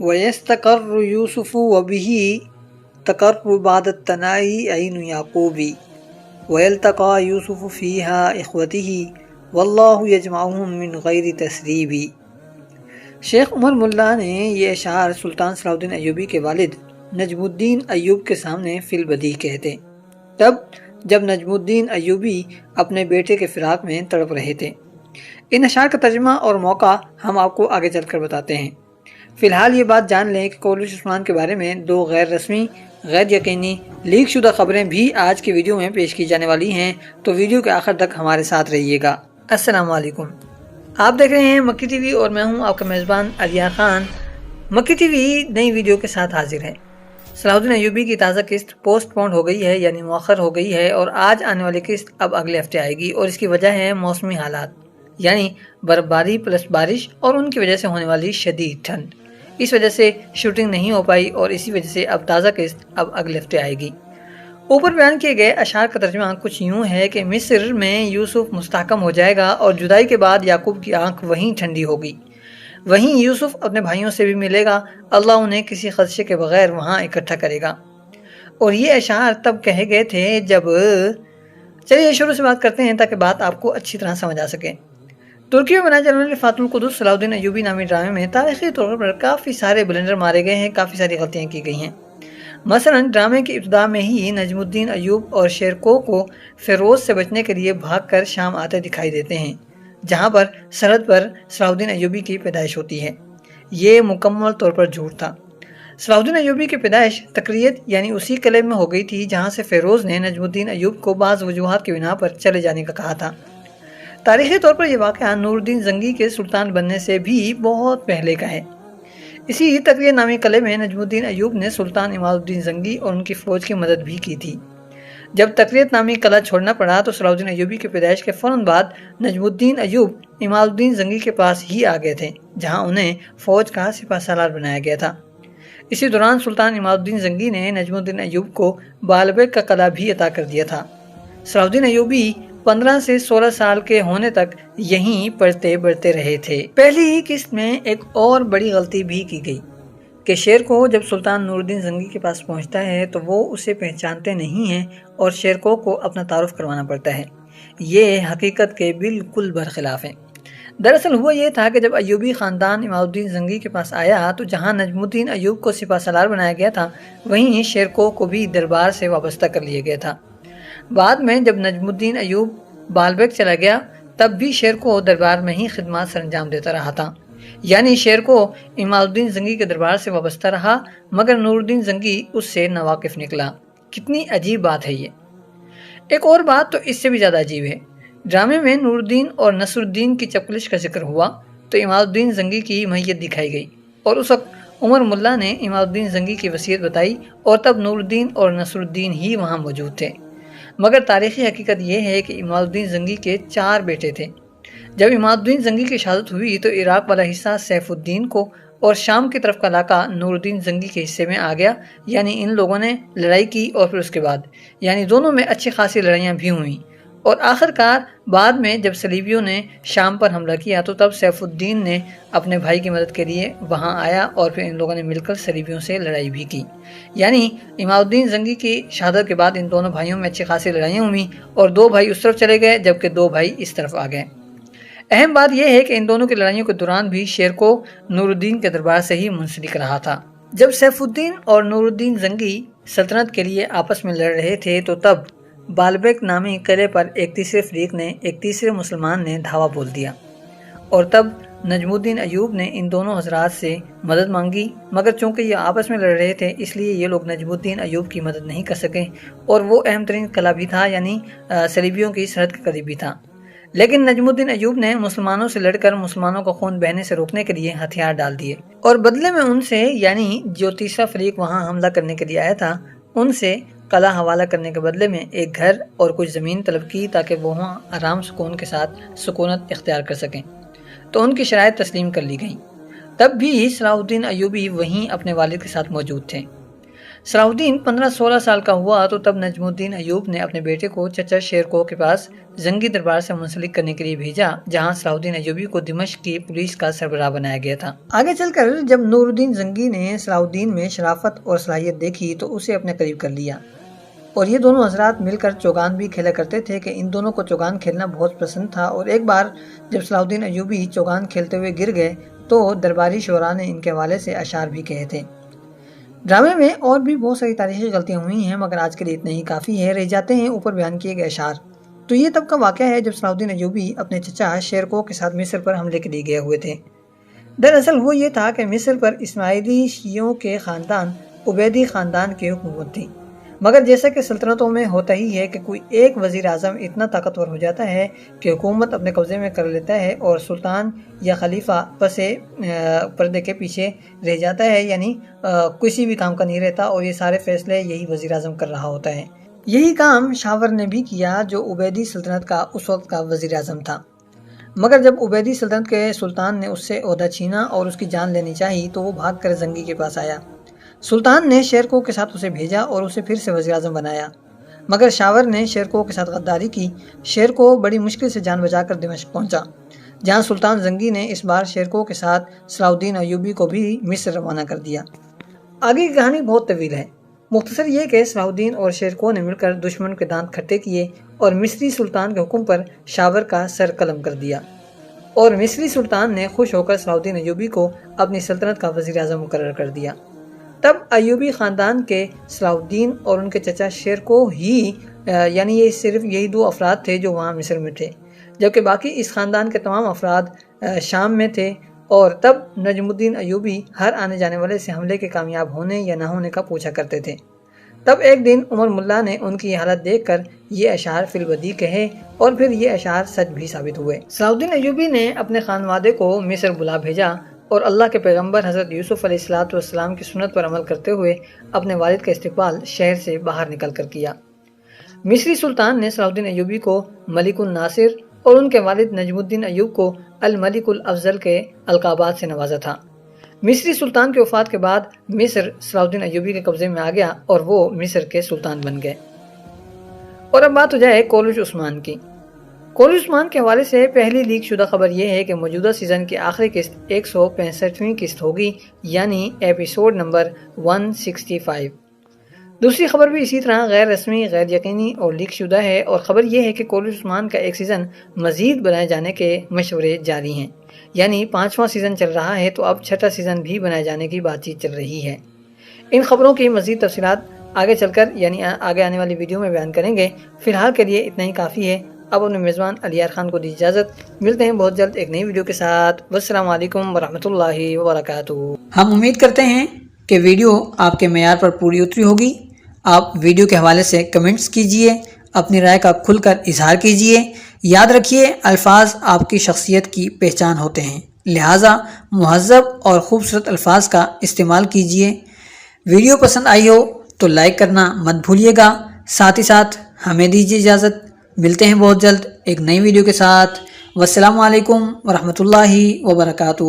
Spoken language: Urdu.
وَيَسْتَقَرُّ يُوسُفُ وَبِهِ تَقَرُّ بَعْدَ التَّنَاهِ عَيْنُ يَعْقُوبِ وَيَلْتَقَى يُوسُفُ فِيهَا إِخْوَتِهِ وَاللَّهُ يَجْمَعُهُم مِّن غَيْرِ تَسْرِيبٍ۔ شیخ عمر ملا نے یہ اشعار سلطان صلاح الدین ایوبی کے والد نجم الدین ایوب کے سامنے فی البدیہہ کہتے تب جب نجم الدین ایوبی اپنے بیٹے کے فراق میں تڑپ رہے تھے۔ ان اشعار کا ترجمہ اور موقع ہم آپ کو آگے چل کر بتاتے ہیں۔ فی الحال یہ بات جان لیں کہ کولش عثمان کے بارے میں دو غیر رسمی، غیر یقینی، لیک شدہ خبریں بھی آج کی ویڈیو میں پیش کی جانے والی ہیں، تو ویڈیو کے آخر تک ہمارے ساتھ رہیے گا۔ السلام علیکم، آپ دیکھ رہے ہیں مکی ٹی وی اور میں ہوں آپ کا میزبان علیہ خان۔ مکی ٹی وی نئی ویڈیو کے ساتھ حاضر ہے۔ صلاح الدین ایوبی کی تازہ قسط پوسٹ پونڈ ہو گئی ہے، یعنی مؤخر ہو گئی ہے، اور آج آنے والی قسط اب اگلے ہفتے آئے گی، اور اس کی وجہ ہے موسمی حالات، یعنی برفباری پلس بارش اور ان کی وجہ سے ہونے والی شدید ٹھنڈ۔ اس وجہ سے شوٹنگ نہیں ہو پائی اور اسی وجہ سے اب تازہ قسط اب اگلے ہفتے آئے گی۔ اوپر بیان کیے گئے اشعار کا ترجمہ کچھ یوں ہے کہ مصر میں یوسف مستحکم ہو جائے گا اور جدائی کے بعد یعقوب کی آنکھ وہیں ٹھنڈی ہوگی، وہیں یوسف اپنے بھائیوں سے بھی ملے گا، اللہ انہیں کسی خدشے کے بغیر وہاں اکٹھا کرے گا۔ اور یہ اشعار تب کہے گئے تھے جب، چلیے شروع سے بات کرتے ہیں تاکہ بات آپ کو اچھی طرح سمجھ آ سکے۔ ترکی میں بنائے جانے والے فاتح القدس صلاح الدین ایوبی نامی ڈرامے میں تاریخی طور پر کافی سارے بلنڈر مارے گئے ہیں، کافی ساری غلطیاں کی گئی ہیں۔ مثلا ڈرامے کی ابتدا میں ہی نجم الدین ایوب اور شیرکو کو فیروز سے بچنے کے لیے بھاگ کر شام آتے دکھائی دیتے ہیں، جہاں پر سرحد پر صلاح الدین ایوبی کی پیدائش ہوتی ہے۔ یہ مکمل طور پر جھوٹ تھا۔ صلاح الدین ایوبی کی پیدائش تکریت یعنی اسی قلعے میں ہو گئی تھی جہاں سے فیروز نے نجم الدین ایوب کو بعض وجوہات کی بنا پر چلے جانے کا کہا تھا۔ تاریخی طور پر یہ واقعہ نور الدین زنگی کے سلطان بننے سے بھی بہت پہلے کا ہے۔ اسی تکریت نامی قلعے میں نجم الدین ایوب نے سلطان اماد الدین زنگی اور ان کی فوج کی مدد بھی کی تھی۔ جب تکریت نامی قلعہ چھوڑنا پڑا تو صلاح الدین ایوبی کی پیدائش کے فوراً بعد نجم الدین ایوب اماد الدین زنگی کے پاس ہی آ گئے تھے، جہاں انہیں فوج کا سپہ سالار بنایا گیا تھا۔ اسی دوران سلطان اماد الدین زنگی نے نجم الدین ایوب کو بالبیک کا قلعہ بھی عطا کر دیا تھا۔ صلاح الدین ایوبی 15 سے 16 سال کے ہونے تک یہیں پڑھتے بڑھتے رہے تھے۔ پہلی ہی قسط میں ایک اور بڑی غلطی بھی کی گئی کہ شیر کو جب سلطان نور الدین زنگی کے پاس پہنچتا ہے تو وہ اسے پہچانتے نہیں ہیں اور شیرکو کو اپنا تعارف کروانا پڑتا ہے۔ یہ حقیقت کے بالکل برخلاف ہے۔ دراصل ہوا یہ تھا کہ جب ایوبی خاندان اماد الدین زنگی کے پاس آیا تو جہاں نجم الدین ایوب کو سپہ سالار بنایا گیا تھا، وہیں شیرکو کو بھی دربار سے وابستہ کر لیا گیا تھا۔ بعد میں جب نجم الدین ایوب بالبیک چلا گیا تب بھی شیرکو دربار میں ہی خدمات سر انجام دیتا رہا تھا، یعنی شیرکو اماد الدین زنگی کے دربار سے وابستہ رہا مگر نور الدین زنگی اس سے ناواقف نکلا۔ کتنی عجیب بات ہے یہ۔ ایک اور بات تو اس سے بھی زیادہ عجیب ہے۔ ڈرامے میں نور الدین اور نصر الدین کی چپکلش کا ذکر ہوا تو اماد الدین زنگی کی میت دکھائی گئی، اور اس وقت عمر ملا نے اماد الدین زنگی کی وصیت بتائی اور تب نور الدین اور نصر الدین ہی وہاں موجود تھے۔ مگر تاریخی حقیقت یہ ہے کہ اماد الدین زنگی کے 4 بیٹے تھے۔ جب اماد الدین زنگی کی شہادت ہوئی تو عراق والا حصہ سیف الدین کو اور شام کی طرف کا علاقہ نور الدین زنگی کے حصے میں آ گیا، یعنی ان لوگوں نے لڑائی کی اور پھر اس کے بعد یعنی دونوں میں اچھی خاصی لڑائیاں بھی ہوئیں، اور آخر کار بعد میں جب صلیبیوں نے شام پر حملہ کیا تو تب سیف الدین نے اپنے بھائی کی مدد کے لیے وہاں آیا اور پھر ان لوگوں نے مل کر صلیبیوں سے لڑائی بھی کی۔ یعنی اماد الدین زنگی کی شہادت کے بعد ان دونوں بھائیوں میں اچھی خاصی لڑائیاں ہوئیں اور 2 بھائی اس طرف چلے گئے جبکہ 2 بھائی اس طرف آ گئے۔ اہم بات یہ ہے کہ ان دونوں کی لڑائیوں کے دوران بھی شیرکو نور الدین کے دربار سے ہی منسلک رہا تھا۔ جب سیف الدین اور نور الدین زنگی سلطنت کے لیے آپس میں لڑ رہے تھے تو تب بالبیک نامی قلعے پر ایک تیسرے فریق نے، ایک تیسرے مسلمان نے دھاوا بول دیا، اور تب نجم الدین ایوب نے ان دونوں حضرات سے مدد مانگی، مگر چونکہ یہ آپس میں لڑ رہے تھے اس لیے یہ لوگ نجم الدین ایوب کی مدد نہیں کر سکے، اور وہ اہم ترین قلعہ بھی تھا، یعنی صلیبیوں کی سرحد کے قریب بھی تھا۔ لیکن نجم الدین ایوب نے مسلمانوں سے لڑ کر مسلمانوں کا خون بہنے سے روکنے کے لیے ہتھیار ڈال دیے، اور بدلے میں ان سے، یعنی جو تیسرا فریق وہاں حملہ کرنے کے لیے آیا تھا، ان سے قلعہ حوالہ کرنے کے بدلے میں ایک گھر اور کچھ زمین طلب کی تاکہ وہ وہاں آرام سکون کے ساتھ سکونت اختیار کر سکیں، تو ان کی شرائط تسلیم کر لی گئیں۔ تب بھی صلاح الدین ایوبی وہیں اپنے والد کے ساتھ موجود تھے۔ صلاح الدین 15-16 سال کا ہوا تو تب نجم الدین ایوب نے اپنے بیٹے کو چچا شیرکوہ کے پاس زنگی دربار سے منسلک کرنے کے لیے بھیجا، جہاں صلاح الدین ایوبی کو دمشق کی پولیس کا سربراہ بنایا گیا تھا۔ آگے چل کر جب نور الدین زنگی نے صلاح الدین میں شرافت اور صلاحیت دیکھی تو اسے اپنے قریب کر لیا، اور یہ دونوں حضرات مل کر چوگان بھی کھیلا کرتے تھے کہ ان دونوں کو چوگان کھیلنا بہت پسند تھا۔ اور ایک بار جب صلاح الدین ایوبی چوگان کھیلتے ہوئے گر گئے تو درباری شعراء نے ان کے حوالے سے اشعار بھی کہے تھے۔ ڈرامے میں اور بھی بہت ساری تاریخی غلطیاں ہوئی ہیں، مگر آج کے لیے اتنا ہی کافی ہے۔ رہ جاتے ہیں اوپر بیان کیے گئے اشعار۔ تو یہ تب کا واقعہ ہے جب صلاح الدین ایوبی اپنے چچا شیرکوہ کے ساتھ مصر پر حملے کے لیے گئے ہوئے تھے۔ دراصل وہ یہ تھا کہ مصر پر اسماعیلی شیعوں کے خاندان عبیدی خاندان کی حکومت تھی، مگر جیسا کہ سلطنتوں میں ہوتا ہی ہے کہ کوئی ایک وزیر اعظم اتنا طاقتور ہو جاتا ہے کہ حکومت اپنے قبضے میں کر لیتا ہے اور سلطان یا خلیفہ پس پردے کے پیچھے رہ جاتا ہے، یعنی کسی بھی کام کا نہیں رہتا، اور یہ سارے فیصلے یہی وزیر اعظم کر رہا ہوتا ہے۔ یہی کام شاور نے بھی کیا جو عبیدی سلطنت کا اس وقت کا وزیر اعظم تھا، مگر جب عبیدی سلطنت کے سلطان نے اس سے عہدہ چھینا اور اس کی جان لینی چاہی تو وہ بھاگ کر زنگی کے پاس آیا۔ سلطان نے شیرکوہ کے ساتھ اسے بھیجا اور اسے پھر سے وزیر اعظم بنایا، مگر شاور نے شیرکوہ کے ساتھ غداری کی۔ شیرکوہ بڑی مشکل سے جان بچا کر دمشق پہنچا، جہاں سلطان زنگی نے اس بار شیرکوہ کے ساتھ صلاح الدین ایوبی کو بھی مصر روانہ کر دیا۔ آگے کی کہانی بہت طویل ہے، مختصر یہ کہ صلاح الدین اور شیرکوہ نے مل کر دشمن کے دانت کھٹے کیے اور مصری سلطان کے حکم پر شاور کا سر قلم کر دیا، اور مصری سلطان نے خوش ہو کر صلاح الدین ایوبی کو اپنی سلطنت کا وزیر اعظم مقرر کر دیا۔ تب ایوبی خاندان کے صلاح الدین اور ان کے چچا شیرکوہ ہی یعنی یہ صرف یہی دو افراد تھے جو وہاں مصر میں تھے، جبکہ باقی اس خاندان کے تمام افراد شام میں تھے، اور تب نجم الدین ایوبی ہر آنے جانے والے سے حملے کے کامیاب ہونے یا نہ ہونے کا پوچھا کرتے تھے۔ تب ایک دن عمر ملا نے ان کی حالت دیکھ کر یہ اشعار فی البدیہہ کہے، اور پھر یہ اشعار سچ بھی ثابت ہوئے۔ صلاح الدین ایوبی نے اپنے خانوادے کو مصر بلا بھیجا اور اللہ کے پیغمبر حضرت یوسف علیہ السلام کی سنت پر عمل کرتے ہوئے اپنے والد کا استقبال شہر سے باہر نکل کر کیا۔ مصری سلطان نے صلاح الدین ایوبی کو ملک الناصر اور ان کے والد نجم الدین ایوب کو الملک الافضل کے القابات سے نوازا تھا۔ مصری سلطان کی وفات کے بعد مصر صلاح الدین ایوبی کے قبضے میں آ گیا اور وہ مصر کے سلطان بن گئے۔ اور اب بات ہو جائے کولوش عثمان کی۔ کولوش عثمان کے حوالے سے پہلی لیک شدہ خبر یہ ہے کہ موجودہ سیزن کی آخری قسط 165ویں قسط ہوگی، یعنی ایپیسوڈ نمبر 165۔ دوسری خبر بھی اسی طرح غیر رسمی، غیر یقینی اور لیک شدہ ہے، اور خبر یہ ہے کہ کولوش عثمان کا ایک سیزن مزید بنائے جانے کے مشورے جاری ہیں، یعنی 5واں سیزن چل رہا ہے تو اب 6واں سیزن بھی بنائے جانے کی بات چیت چل رہی ہے۔ ان خبروں کی مزید تفصیلات آگے چل کر یعنی آگے آنے والی ویڈیو میں بیان کریں گے۔ فی الحال کے لیے اتنا ہی کافی ہے۔ اب اپنے میزبان علی یار خان کو دی اجازت، ملتے ہیں بہت جلد ایک نئی ویڈیو کے ساتھ۔ والسلام علیکم ورحمۃ اللہ وبرکاتہ۔ ہم امید کرتے ہیں کہ ویڈیو آپ کے معیار پر پوری اتری ہوگی۔ آپ ویڈیو کے حوالے سے کمنٹس کیجئے، اپنی رائے کا کھل کر اظہار کیجئے۔ یاد رکھیے الفاظ آپ کی شخصیت کی پہچان ہوتے ہیں، لہٰذا مہذب اور خوبصورت الفاظ کا استعمال کیجئے۔ ویڈیو پسند آئی ہو تو لائک کرنا مت بھولیے گا، ساتھ ہی ساتھ ہمیں دیجیے اجازت۔ ملتے ہیں بہت جلد ایک نئی ویڈیو کے ساتھ۔ والسلام علیکم ورحمۃ اللہ وبرکاتہ۔